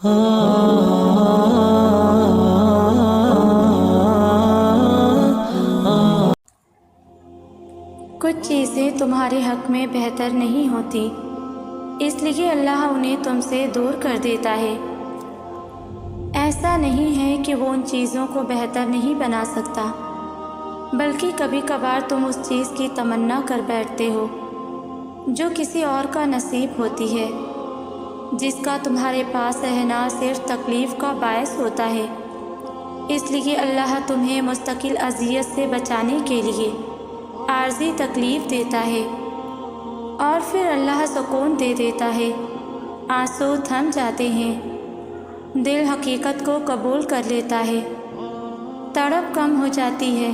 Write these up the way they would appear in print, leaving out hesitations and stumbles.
کچھ چیزیں تمہارے حق میں بہتر نہیں ہوتی، اس لیے اللہ انہیں تم سے دور کر دیتا ہے۔ ایسا نہیں ہے کہ وہ ان چیزوں کو بہتر نہیں بنا سکتا، بلکہ کبھی کبھار تم اس چیز کی تمنا کر بیٹھتے ہو جو کسی اور کا نصیب ہوتی ہے، جس کا تمہارے پاس رہنا صرف تکلیف کا باعث ہوتا ہے۔ اس لیے اللہ تمہیں مستقل اذیت سے بچانے کے لیے عارضی تکلیف دیتا ہے، اور پھر اللہ سکون دے دیتا ہے۔ آنسو تھم جاتے ہیں، دل حقیقت کو قبول کر لیتا ہے، تڑپ کم ہو جاتی ہے۔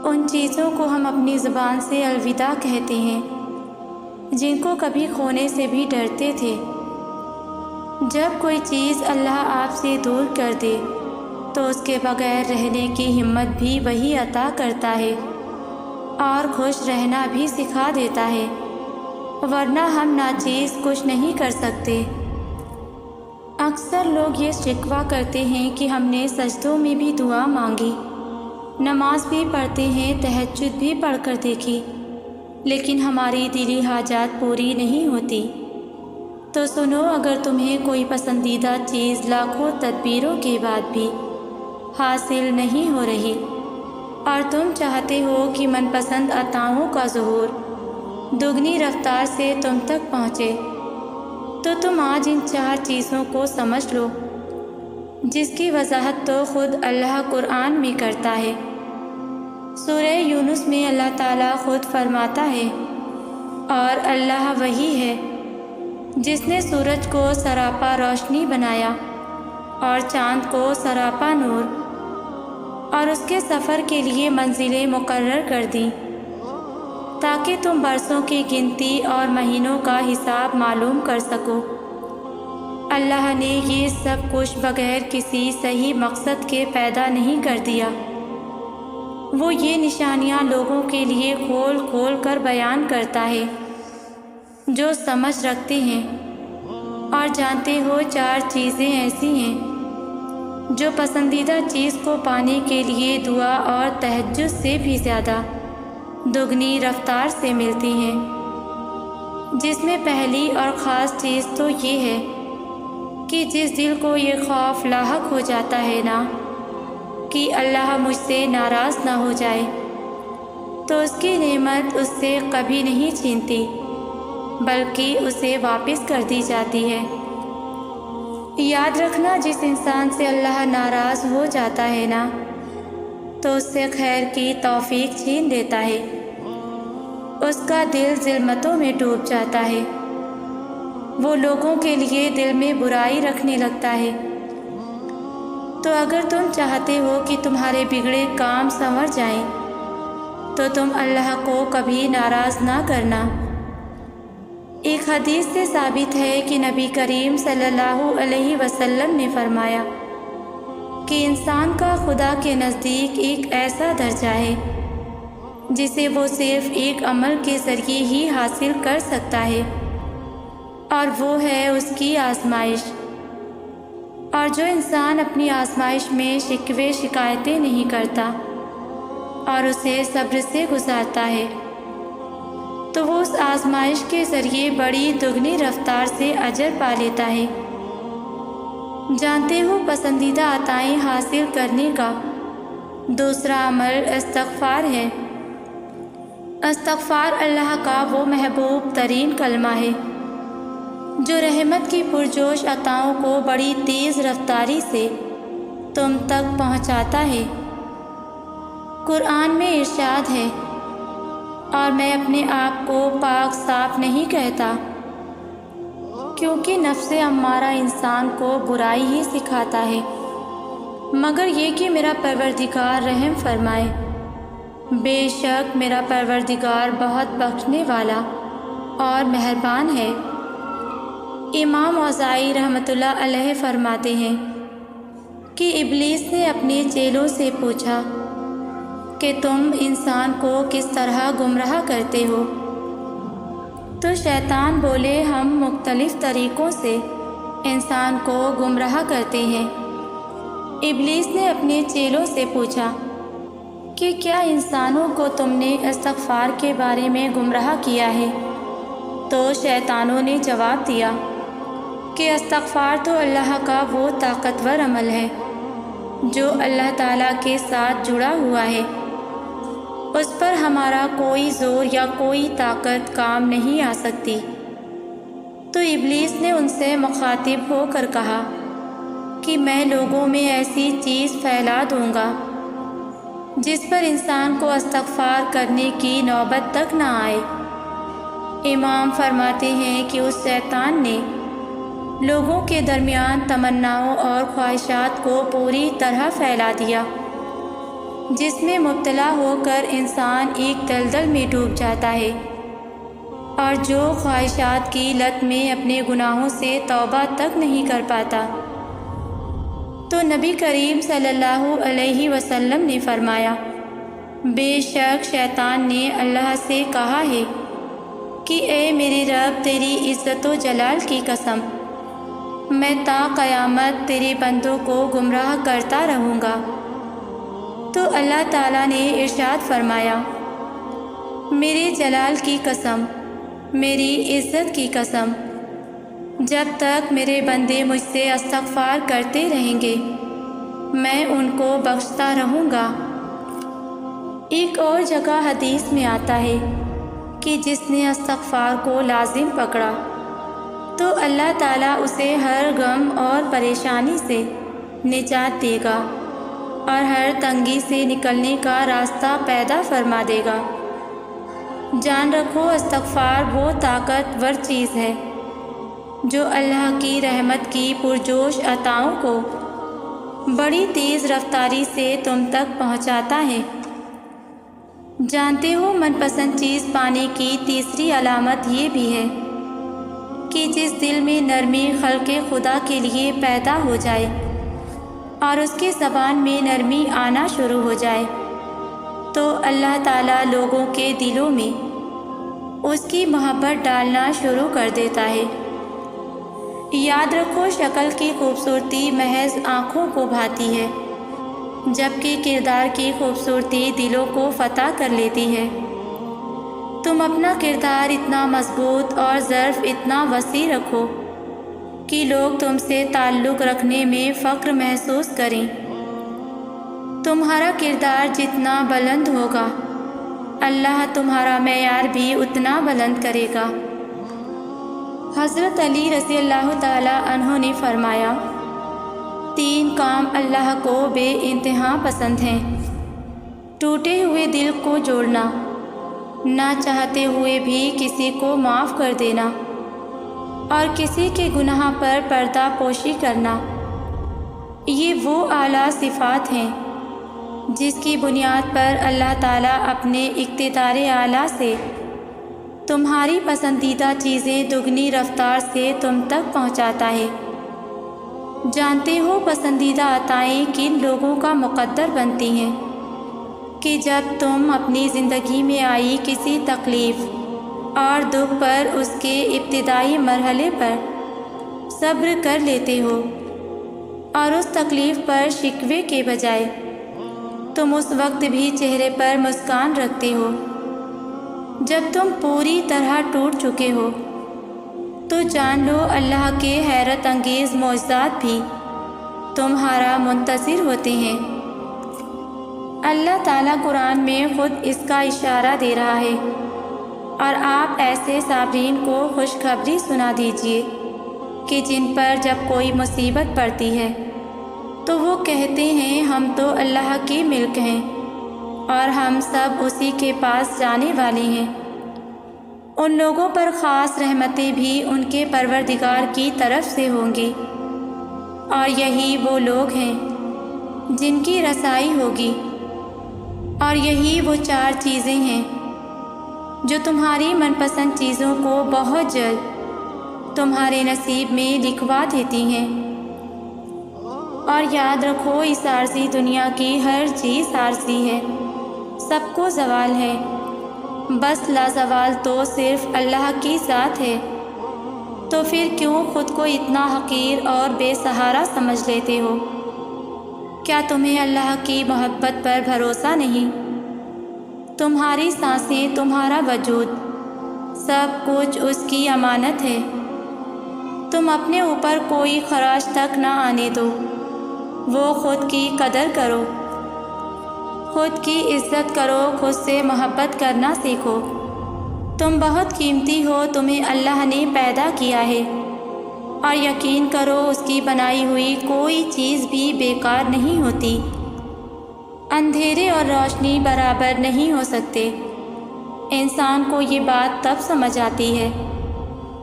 ان چیزوں کو ہم اپنی زبان سے الوداع کہتے ہیں جن کو کبھی کھونے سے بھی ڈرتے تھے۔ جب کوئی چیز اللہ آپ سے دور کر دے تو اس کے بغیر رہنے کی ہمت بھی وہی عطا کرتا ہے، اور خوش رہنا بھی سکھا دیتا ہے، ورنہ ہم ناچیز کچھ نہیں کر سکتے۔ اکثر لوگ یہ شکوہ کرتے ہیں کہ ہم نے سجدوں میں بھی دعا مانگی، نماز بھی پڑھتے ہیں، تہجد بھی پڑھ کر دیکھی، لیکن ہماری دلی حاجات پوری نہیں ہوتی۔ تو سنو، اگر تمہیں کوئی پسندیدہ چیز لاکھوں تدبیروں کے بعد بھی حاصل نہیں ہو رہی، اور تم چاہتے ہو کہ من پسند عطاؤں کا ظہور دگنی رفتار سے تم تک پہنچے، تو تم آج ان 4 چیزوں کو سمجھ لو، جس کی وضاحت تو خود اللہ قرآن میں کرتا ہے۔ سورہ یونس میں اللہ تعالیٰ خود فرماتا ہے، اور اللہ وہی ہے جس نے سورج کو سراپا روشنی بنایا اور چاند کو سراپا نور، اور اس کے سفر کے لیے منزلیں مقرر کر دیں تاکہ تم برسوں کی گنتی اور مہینوں کا حساب معلوم کر سکو۔ اللہ نے یہ سب کچھ بغیر کسی صحیح مقصد کے پیدا نہیں کر دیا۔ وہ یہ نشانیاں لوگوں کے لیے کھول کھول کر بیان کرتا ہے جو سمجھ رکھتے ہیں اور جانتے ہو 4 چیزیں ایسی ہیں جو پسندیدہ چیز کو پانے کے لیے دعا اور تہجد سے بھی زیادہ دگنی رفتار سے ملتی ہیں، جس میں پہلی اور خاص چیز تو یہ ہے کہ جس دل کو یہ خوف لاحق ہو جاتا ہے نا کہ اللہ مجھ سے ناراض نہ ہو جائے، تو اس کی نعمت اس سے کبھی نہیں چھینتی بلکہ اسے واپس کر دی جاتی ہے۔ یاد رکھنا، جس انسان سے اللہ ناراض ہو جاتا ہے نا تو اس سے خیر کی توفیق چھین لیتا ہے، اس کا دل ظلمتوں میں ڈوب جاتا ہے، وہ لوگوں کے لیے دل میں برائی رکھنے لگتا ہے۔ تو اگر تم چاہتے ہو کہ تمہارے بگڑے کام سنور جائیں تو تم اللہ کو کبھی ناراض نہ کرنا۔ ایک حدیث سے ثابت ہے کہ نبی کریم صلی اللہ علیہ وسلم نے فرمایا کہ انسان کا خدا کے نزدیک ایک ایسا درجہ ہے جسے وہ صرف ایک عمل کے ذریعے ہی حاصل کر سکتا ہے، اور وہ ہے اس کی آزمائش۔ اور جو انسان اپنی آزمائش میں شکوے شکایتیں نہیں کرتا اور اسے صبر سے گزارتا ہے، تو وہ اس آزمائش کے ذریعے بڑی دگنی رفتار سے اجر پا لیتا ہے۔ جانتے ہو، پسندیدہ عطائیں حاصل کرنے کا دوسرا عمل استغفار ہے۔ استغفار اللہ کا وہ محبوب ترین کلمہ ہے جو رحمت کی پرجوش عطاؤں کو بڑی تیز رفتاری سے تم تک پہنچاتا ہے۔ قرآن میں ارشاد ہے، اور میں اپنے آپ کو پاک صاف نہیں کہتا، کیونکہ نفس امارہ انسان کو برائی ہی سکھاتا ہے، مگر یہ کہ میرا پروردگار رحم فرمائے۔ بے شک میرا پروردگار بہت بخشنے والا اور مہربان ہے۔ امام اوزاعی رحمۃ اللہ علیہ فرماتے ہیں کہ ابلیس نے اپنے چیلوں سے پوچھا کہ تم انسان کو کس طرح گمراہ کرتے ہو؟ تو شیطان بولے، ہم مختلف طریقوں سے انسان کو گمراہ کرتے ہیں۔ ابلیس نے اپنے چیلوں سے پوچھا کہ کیا انسانوں کو تم نے استغفار کے بارے میں گمراہ کیا ہے؟ تو شیطانوں نے جواب دیا کہ استغفار تو اللہ کا وہ طاقتور عمل ہے جو اللہ تعالیٰ کے ساتھ جڑا ہوا ہے، اس پر ہمارا کوئی زور یا کوئی طاقت کام نہیں آ سکتی۔ تو ابلیس نے ان سے مخاطب ہو کر کہا کہ میں لوگوں میں ایسی چیز پھیلا دوں گا جس پر انسان کو استغفار کرنے کی نوبت تک نہ آئے۔ امام فرماتے ہیں کہ اس شیطان نے لوگوں کے درمیان تمناؤں اور خواہشات کو پوری طرح پھیلا دیا، جس میں مبتلا ہو کر انسان ایک دلدل میں ڈوب جاتا ہے اور جو خواہشات کی لت میں اپنے گناہوں سے توبہ تک نہیں کر پاتا۔ تو نبی کریم صلی اللہ علیہ وسلم نے فرمایا، بے شک شیطان نے اللہ سے کہا ہے کہ اے میرے رب، تیری عزت و جلال کی قسم، میں تا قیامت تیرے بندوں کو گمراہ کرتا رہوں گا۔ تو اللہ تعالیٰ نے ارشاد فرمایا، میرے جلال کی قسم، میری عزت کی قسم، جب تک میرے بندے مجھ سے استغفار کرتے رہیں گے میں ان کو بخشتا رہوں گا۔ ایک اور جگہ حدیث میں آتا ہے کہ جس نے استغفار کو لازم پکڑا تو اللہ تعالیٰ اسے ہر غم اور پریشانی سے نجات دے گا اور ہر تنگی سے نکلنے کا راستہ پیدا فرما دے گا۔ جان رکھو، استغفار وہ طاقتور چیز ہے جو اللہ کی رحمت کی پرجوش عطاؤں کو بڑی تیز رفتاری سے تم تک پہنچاتا ہے۔ جانتے ہو، من پسند چیز پانے کی تیسری علامت یہ بھی ہے کہ جس دل میں نرمی خلق خدا کے لیے پیدا ہو جائے اور اس کی زبان میں نرمی آنا شروع ہو جائے تو اللہ تعالیٰ لوگوں کے دلوں میں اس کی محبت ڈالنا شروع کر دیتا ہے۔ یاد رکھو، شکل کی خوبصورتی محض آنکھوں کو بھاتی ہے، جبکہ کردار کی خوبصورتی دلوں کو فتح کر لیتی ہے۔ تم اپنا کردار اتنا مضبوط اور ظرف اتنا وسیع رکھو کہ لوگ تم سے تعلق رکھنے میں فخر محسوس کریں۔ تمہارا کردار جتنا بلند ہوگا، اللہ تمہارا معیار بھی اتنا بلند کرے گا۔ حضرت علی رضی اللہ تعالی عنہ نے فرمایا، 3 کام اللہ کو بے انتہا پسند ہیں: ٹوٹے ہوئے دل کو جوڑنا، نہ چاہتے ہوئے بھی کسی کو معاف کر دینا، اور کسی کے گناہ پر پردہ پوشی کرنا۔ یہ وہ اعلیٰ صفات ہیں جس کی بنیاد پر اللہ تعالیٰ اپنے اقتدار اعلیٰ سے تمہاری پسندیدہ چیزیں دگنی رفتار سے تم تک پہنچاتا ہے۔ جانتے ہو پسندیدہ عطائیں کن لوگوں کا مقدر بنتی ہیں کہ جب تم اپنی زندگی میں آئی کسی تکلیف اور دکھ پر اس کے ابتدائی مرحلے پر صبر کر لیتے ہو اور اس تکلیف پر شکوے کے بجائے تم اس وقت بھی چہرے پر مسکان رکھتے ہو جب تم پوری طرح ٹوٹ چکے ہو، تو جان لو اللہ کے حیرت انگیز معجزات بھی تمہارا منتظر ہوتے ہیں۔ اللہ تعالیٰ قرآن میں خود اس کا اشارہ دے رہا ہے، اور آپ ایسے صابرین کو خوشخبری سنا دیجیے کہ جن پر جب کوئی مصیبت پڑتی ہے تو وہ کہتے ہیں ہم تو اللہ کی ملک ہیں اور ہم سب اسی کے پاس جانے والے ہیں۔ ان لوگوں پر خاص رحمتیں بھی ان کے پروردگار کی طرف سے ہوں گی، اور یہی وہ لوگ ہیں جن کی رسائی ہوگی، اور یہی وہ 4 چیزیں ہیں جو تمہاری من پسند چیزوں کو بہت جلد تمہارے نصیب میں لکھوا دیتی ہیں۔ اور یاد رکھو، اس عارضی دنیا کی ہر چیز عارضی ہے، سب کو زوال ہے، بس لازوال تو صرف اللہ کی ذات ہے۔ تو پھر کیوں خود کو اتنا حقیر اور بے سہارا سمجھ لیتے ہو؟ کیا تمہیں اللہ کی محبت پر بھروسہ نہیں؟ تمہاری سانسیں، تمہارا وجود، سب کچھ اس کی امانت ہے۔ تم اپنے اوپر کوئی خراش تک نہ آنے دو۔ وہ خود کی قدر کرو، خود کی عزت کرو، خود سے محبت کرنا سیکھو۔ تم بہت قیمتی ہو، تمہیں اللہ نے پیدا کیا ہے، اور یقین کرو اس کی بنائی ہوئی کوئی چیز بھی بیکار نہیں ہوتی۔ اندھیرے اور روشنی برابر نہیں ہو سکتے۔ انسان کو یہ بات تب سمجھ آتی ہے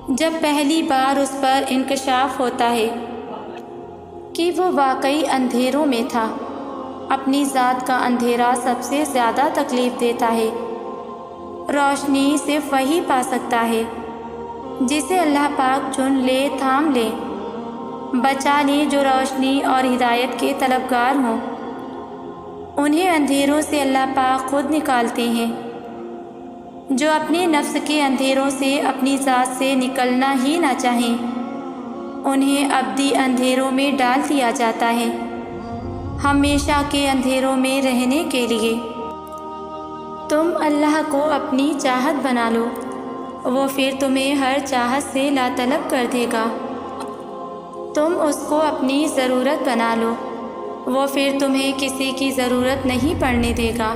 جب پہلی بار اس پر انکشاف ہوتا ہے کہ وہ واقعی اندھیروں میں تھا۔ اپنی ذات کا اندھیرا سب سے زیادہ تکلیف دیتا ہے۔ روشنی صرف وہی پا سکتا ہے جسے اللہ پاک چن لے، تھام لے، بچا لے، جو روشنی اور ہدایت کے طلبگار ہوں۔ انہیں اندھیروں سے اللہ پاک خود نکالتے ہیں۔ جو اپنے نفس کے اندھیروں سے، اپنی ذات سے نکلنا ہی نہ چاہیں، انہیں ابدی اندھیروں میں ڈال دیا جاتا ہے، ہمیشہ کے اندھیروں میں رہنے کے لیے۔ تم اللہ کو اپنی چاہت بنا لو، وہ پھر تمہیں ہر چاہت سے لاطلب کر دے گا۔ تم اس کو اپنی ضرورت بنا لو، وہ پھر تمہیں کسی کی ضرورت نہیں پڑنے دے گا۔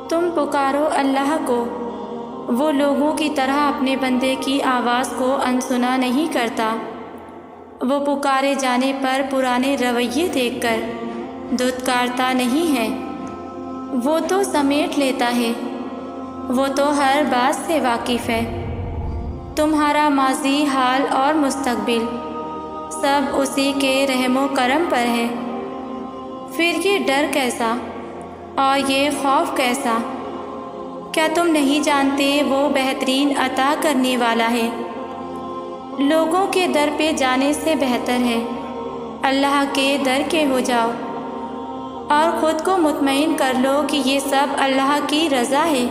تم پکارو اللہ کو، وہ لوگوں کی طرح اپنے بندے کی آواز کو انسنا نہیں کرتا۔ وہ پکارے جانے پر پرانے رویے دیکھ کر دھتکارتا نہیں ہے، وہ تو سمیٹ لیتا ہے، وہ تو ہر بات سے واقف ہے۔ تمہارا ماضی، حال اور مستقبل سب اسی کے رحم و کرم پر ہے۔ پھر یہ ڈر کیسا اور یہ خوف کیسا؟ کیا تم نہیں جانتے وہ بہترین عطا کرنے والا ہے؟ لوگوں کے در پہ جانے سے بہتر ہے اللہ کے در کے ہو جاؤ، اور خود کو مطمئن کر لو کہ یہ سب اللہ کی رضا ہے۔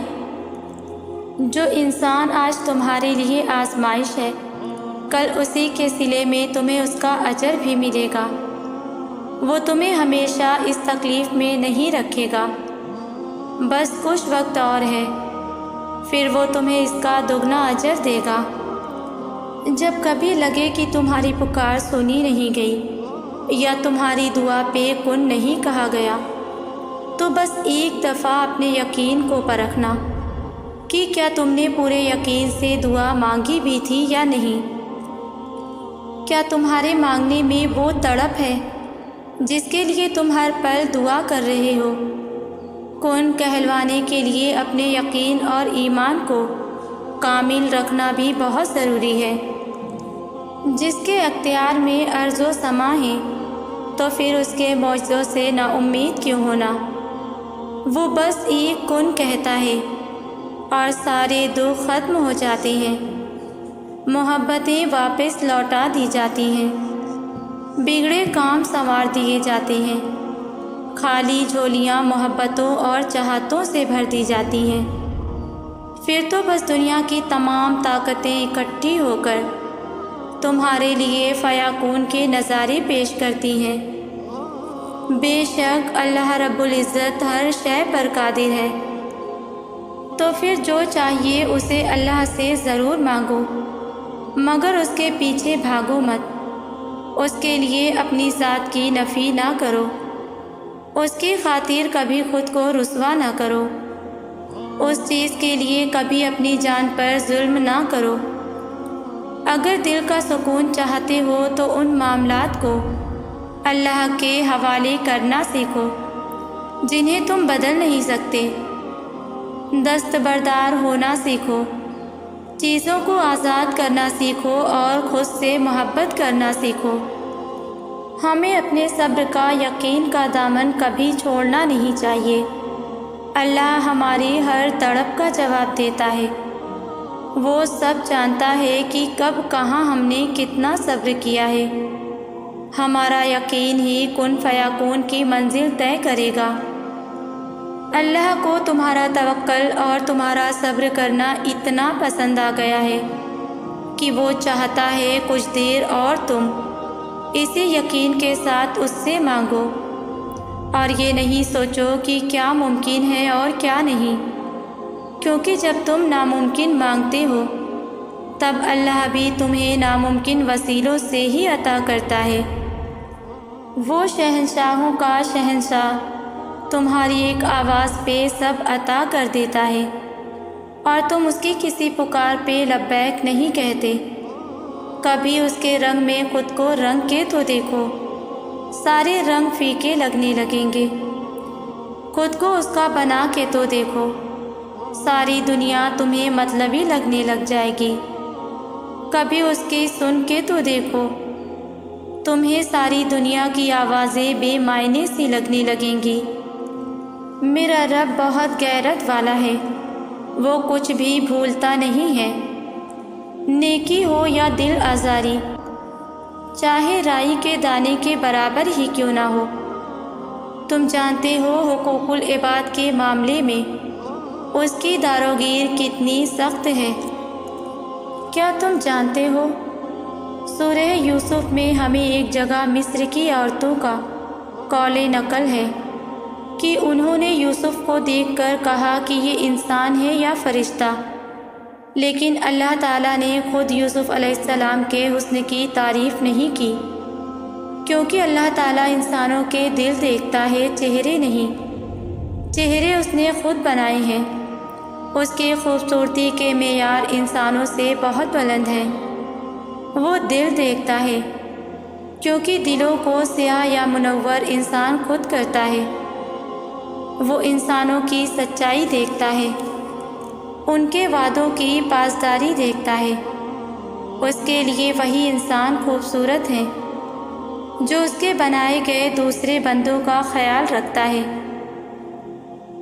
جو انسان آج تمہارے لیے آزمائش ہے، کل اسی کے صلے میں تمہیں اس کا اجر بھی ملے گا۔ وہ تمہیں ہمیشہ اس تکلیف میں نہیں رکھے گا، بس کچھ وقت اور ہے، پھر وہ تمہیں اس کا دگنا اجر دے گا۔ جب کبھی لگے کہ تمہاری پکار سنی نہیں گئی یا تمہاری دعا پہ کن نہیں کہا گیا، تو بس ایک دفعہ اپنے یقین کو پرکھنا کہ کیا تم نے پورے یقین سے دعا مانگی بھی تھی یا نہیں۔ کیا تمہارے مانگنے میں وہ تڑپ ہے جس کے لیے تم ہر پل دعا کر رہے ہو؟ کن کہلوانے کے لیے اپنے یقین اور ایمان کو کامل رکھنا بھی بہت ضروری ہے۔ جس کے اختیار میں ارض و سما ہے، تو پھر اس کے معجزوں سے نا امید کیوں ہونا؟ وہ بس ایک کن کہتا ہے اور سارے دکھ ختم ہو جاتے ہیں، محبتیں واپس لوٹا دی جاتی ہیں، بگڑے کام سنوار دیے جاتے ہیں، خالی جھولیاں محبتوں اور چاہتوں سے بھر دی جاتی ہیں۔ پھر تو بس دنیا کی تمام طاقتیں اکٹھی ہو کر تمہارے لیے فیاکون کے نظارے پیش کرتی ہیں۔ بے شک اللہ رب العزت ہر شے پر قادر ہے، تو پھر جو چاہیے اسے اللہ سے ضرور مانگو، مگر اس کے پیچھے بھاگو مت، اس کے لیے اپنی ذات کی نفی نہ کرو، اس کی خاطر کبھی خود کو رسوا نہ کرو، اس چیز کے لیے کبھی اپنی جان پر ظلم نہ کرو۔ اگر دل کا سکون چاہتے ہو تو ان معاملات کو اللہ کے حوالے کرنا سیکھو جنہیں تم بدل نہیں سکتے۔ دستبردار ہونا سیکھو، چیزوں کو آزاد کرنا سیکھو اور خود سے محبت کرنا سیکھو۔ ہمیں اپنے صبر کا، یقین کا دامن کبھی چھوڑنا نہیں چاہیے۔ اللہ ہماری ہر تڑپ کا جواب دیتا ہے، وہ سب جانتا ہے کہ کب کہاں ہم نے کتنا صبر کیا ہے۔ ہمارا یقین ہی کن فیاکون کی منزل طے کرے گا۔ اللہ کو تمہارا توکل اور تمہارا صبر کرنا اتنا پسند آ گیا ہے کہ وہ چاہتا ہے کچھ دیر اور تم اسی یقین کے ساتھ اس سے مانگو، اور یہ نہیں سوچو کہ کیا ممکن ہے اور کیا نہیں، کیونکہ جب تم ناممکن مانگتے ہو تب اللہ بھی تمہیں ناممکن وسیلوں سے ہی عطا کرتا ہے۔ وہ شہنشاہوں کا شہنشاہ تمہاری ایک آواز پہ سب عطا کر دیتا ہے، اور تم اس کی کسی پکار پہ لبیک نہیں کہتے۔ کبھی اس کے رنگ میں خود کو رنگ کے تو دیکھو، سارے رنگ پھیکے لگنے لگیں گے۔ خود کو اس کا بنا کے تو دیکھو، ساری دنیا تمہیں مطلبی لگنے لگ جائے گی۔ کبھی اس کی سن کے تو دیکھو، تمہیں ساری دنیا کی آوازیں بے معنی سی لگنے لگیں گی۔ میرا رب بہت غیرت والا ہے، وہ کچھ بھی بھولتا نہیں ہے، نیکی ہو یا دل آزاری، چاہے رائی کے دانے کے برابر ہی کیوں نہ ہو۔ تم جانتے ہو حقوق العباد کے معاملے میں اس کی داروگیر کتنی سخت ہے۔ کیا تم جانتے ہو سورہ یوسف میں ہمیں ایک جگہ مصر کی عورتوں کا قول نقل ہے کہ انہوں نے یوسف کو دیکھ کر کہا کہ یہ انسان ہے یا فرشتہ، لیکن اللہ تعالیٰ نے خود یوسف علیہ السلام کے حسن کی تعریف نہیں کی، کیونکہ اللہ تعالیٰ انسانوں کے دل دیکھتا ہے، چہرے نہیں۔ چہرے اس نے خود بنائے ہیں، اس کی خوبصورتی کے معیار انسانوں سے بہت بلند ہیں۔ وہ دل دیکھتا ہے، کیونکہ دلوں کو سیاہ یا منور انسان خود کرتا ہے۔ وہ انسانوں کی سچائی دیکھتا ہے، ان کے وعدوں کی پاسداری دیکھتا ہے۔ اس کے لیے وہی انسان خوبصورت ہے جو اس کے بنائے گئے دوسرے بندوں کا خیال رکھتا ہے۔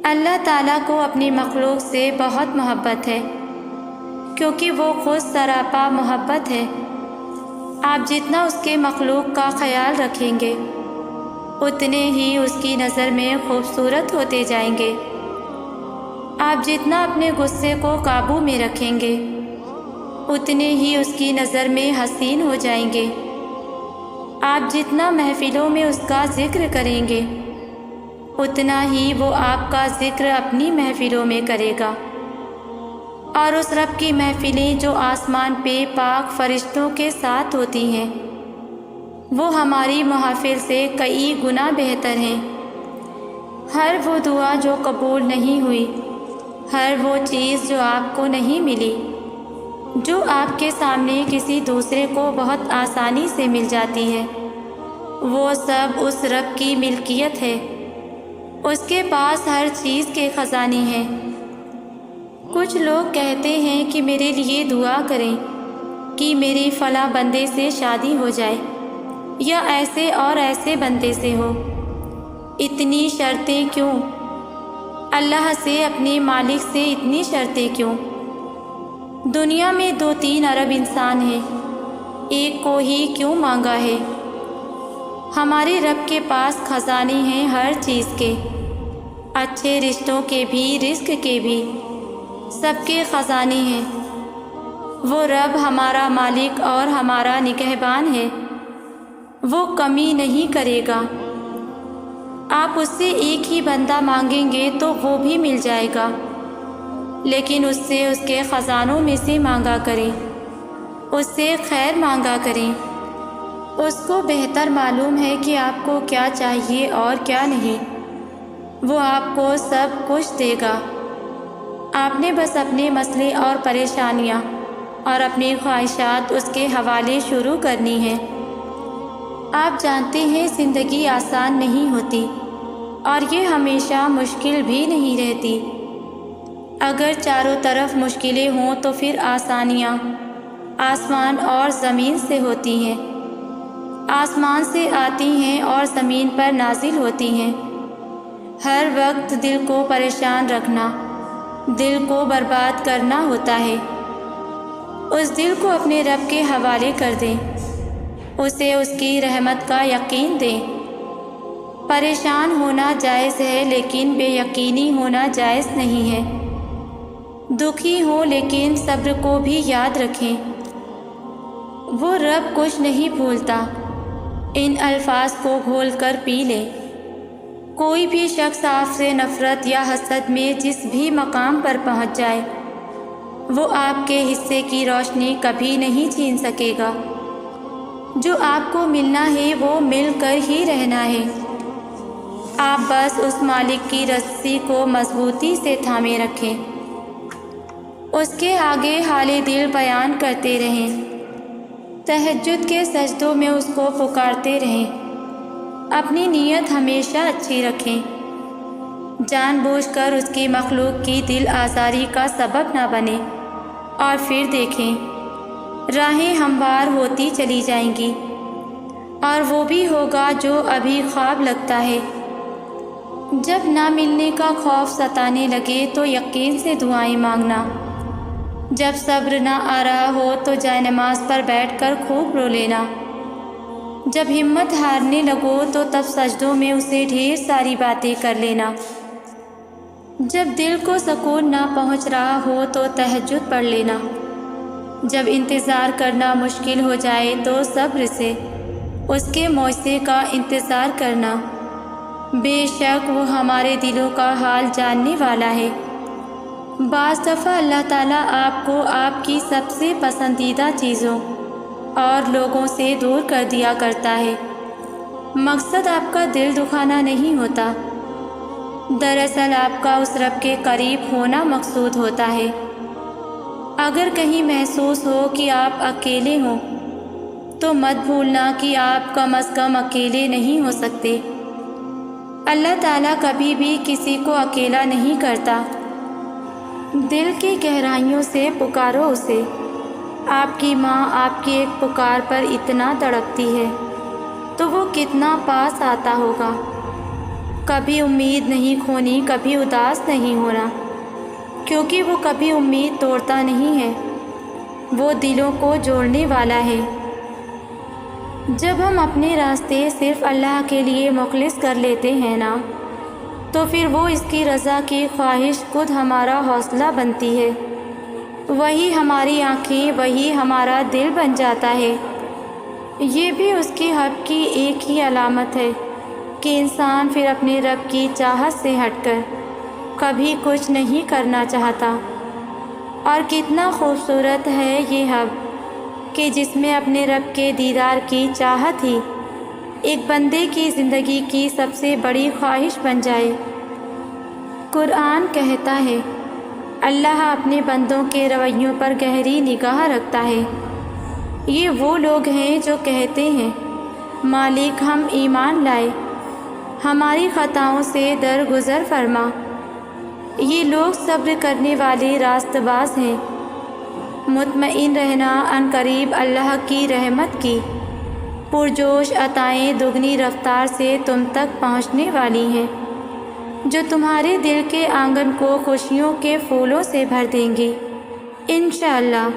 اللہ تعالیٰ کو اپنی مخلوق سے بہت محبت ہے، کیونکہ وہ خود سراپا محبت ہے۔ آپ جتنا اس کے مخلوق کا خیال رکھیں گے اتنے ہی اس کی نظر میں خوبصورت ہوتے جائیں گے۔ آپ جتنا اپنے غصے کو قابو میں رکھیں گے اتنے ہی اس کی نظر میں حسین ہو جائیں گے۔ آپ جتنا محفلوں میں اس کا ذکر کریں گے اتنا ہی وہ آپ کا ذکر اپنی محفلوں میں کرے گا۔ اور اس رب کی محفلیں جو آسمان پہ پاک فرشتوں کے ساتھ ہوتی ہیں وہ ہماری محافل سے کئی گنا بہتر ہیں۔ ہر وہ دعا جو قبول نہیں ہوئی، ہر وہ چیز جو آپ کو نہیں ملی، جو آپ کے سامنے کسی دوسرے کو بہت آسانی سے مل جاتی ہے، وہ سب اس رب کی ملکیت ہے۔ اس کے پاس ہر چیز کے خزانے ہیں۔ کچھ لوگ کہتے ہیں کہ میرے لیے دعا کریں کہ میری فلاں بندے سے شادی ہو جائے یا ایسے اور ایسے بندے سے ہو۔ اتنی شرطیں کیوں؟ اللہ سے، اپنے مالک سے اتنی شرطیں کیوں؟ دنیا میں 2-3 ارب انسان ہیں، ایک کو ہی کیوں مانگا ہے؟ ہمارے رب کے پاس خزانے ہیں ہر چیز کے، اچھے رشتوں کے بھی، رزق کے بھی، سب کے خزانے ہیں۔ وہ رب ہمارا مالک اور ہمارا نگہبان ہے، وہ کمی نہیں کرے گا۔ آپ اس سے ایک ہی بندہ مانگیں گے تو وہ بھی مل جائے گا، لیکن اس سے اس کے خزانوں میں سے مانگا کریں، اس سے خیر مانگا کریں۔ اس کو بہتر معلوم ہے کہ آپ کو کیا چاہیے اور کیا نہیں، وہ آپ کو سب کچھ دے گا۔ آپ نے بس اپنے مسئلے اور پریشانیاں اور اپنی خواہشات اس کے حوالے شروع کرنی ہیں۔ آپ جانتے ہیں زندگی آسان نہیں ہوتی اور یہ ہمیشہ مشکل بھی نہیں رہتی۔ اگر چاروں طرف مشکلیں ہوں تو پھر آسانیاں آسمان اور زمین سے ہوتی ہیں، آسمان سے آتی ہیں اور زمین پر نازل ہوتی ہیں۔ ہر وقت دل کو پریشان رکھنا، دل کو برباد کرنا ہوتا ہے۔ اس دل کو اپنے رب کے حوالے کر دیں، اسے اس کی رحمت کا یقین دیں۔ پریشان ہونا جائز ہے لیکن بے یقینی ہونا جائز نہیں ہے۔ دکھی ہوں لیکن صبر کو بھی یاد رکھیں۔ وہ رب کچھ نہیں بھولتا۔ ان الفاظ کو گھول کر پی لے۔ کوئی بھی شخص آپ سے نفرت یا حسد میں جس بھی مقام پر پہنچ جائے، وہ آپ کے حصے کی روشنی کبھی نہیں چھین سکے گا۔ جو آپ کو ملنا ہے وہ مل کر ہی رہنا ہے۔ آپ بس اس مالک کی رسی کو مضبوطی سے تھامے رکھیں، اس کے آگے حال دل بیان کرتے رہیں، تہجد کے سجدوں میں اس کو پکارتے رہیں۔ اپنی نیت ہمیشہ اچھی رکھیں، جان بوجھ کر اس کی مخلوق کی دل آزاری کا سبب نہ بنے، اور پھر دیکھیں راہیں ہموار ہوتی چلی جائیں گی، اور وہ بھی ہوگا جو ابھی خواب لگتا ہے۔ جب نہ ملنے کا خوف ستانے لگے تو یقین سے دعائیں مانگنا۔ جب صبر نہ آ رہا ہو تو جائے نماز پر بیٹھ کر خوب رو لینا۔ جب ہمت ہارنے لگو تو تب سجدوں میں اسے ڈھیر ساری باتیں کر لینا۔ جب دل کو سکون نہ پہنچ رہا ہو تو تہجد پڑھ لینا۔ جب انتظار کرنا مشکل ہو جائے تو صبر سے اس کے معجزے کا انتظار کرنا۔ بے شک وہ ہمارے دلوں کا حال جاننے والا ہے۔ بعض دفعہ اللہ تعالیٰ آپ کو آپ کی سب سے پسندیدہ چیزوں اور لوگوں سے دور کر دیا کرتا ہے۔ مقصد آپ کا دل دکھانا نہیں ہوتا، دراصل آپ کا اس رب کے قریب ہونا مقصود ہوتا ہے۔ اگر کہیں محسوس ہو کہ آپ اکیلے ہوں تو مت بھولنا کہ آپ کم از کم اکیلے نہیں ہو سکتے۔ اللہ تعالیٰ کبھی بھی کسی کو اکیلا نہیں کرتا۔ دل کی گہرائیوں سے پکارو اسے۔ آپ کی ماں آپ کی ایک پکار پر اتنا تڑپتی ہے تو وہ کتنا پاس آتا ہوگا۔ کبھی امید نہیں کھونی، کبھی اداس نہیں ہونا، کیونکہ وہ کبھی امید توڑتا نہیں ہے، وہ دلوں کو جوڑنے والا ہے۔ جب ہم اپنے راستے صرف اللہ کے لیے مخلص کر لیتے ہیں نا، تو پھر وہ اس کی رضا کی خواہش خود ہمارا حوصلہ بنتی ہے، وہی ہماری آنکھیں، وہی ہمارا دل بن جاتا ہے۔ یہ بھی اس کے حب کی ایک ہی علامت ہے کہ انسان پھر اپنے رب کی چاہت سے ہٹ کر کبھی کچھ نہیں کرنا چاہتا۔ اور کتنا خوبصورت ہے یہ حب کہ جس میں اپنے رب کے دیدار کی چاہت ہی ایک بندے کی زندگی کی سب سے بڑی خواہش بن جائے۔ قرآن کہتا ہے، اللہ اپنے بندوں کے رویوں پر گہری نگاہ رکھتا ہے۔ یہ وہ لوگ ہیں جو کہتے ہیں، مالک ہم ایمان لائے، ہماری خطاؤں سے درگزر فرما۔ یہ لوگ صبر کرنے والے راست باز ہیں۔ مطمئن رہنا، عنقریب اللہ کی رحمت کی پرجوش عطائیں دگنی رفتار سے تم تک پہنچنے والی ہیں، جو تمہارے دل کے آنگن کو خوشیوں کے پھولوں سے بھر دیں گی۔ انشاءاللہ۔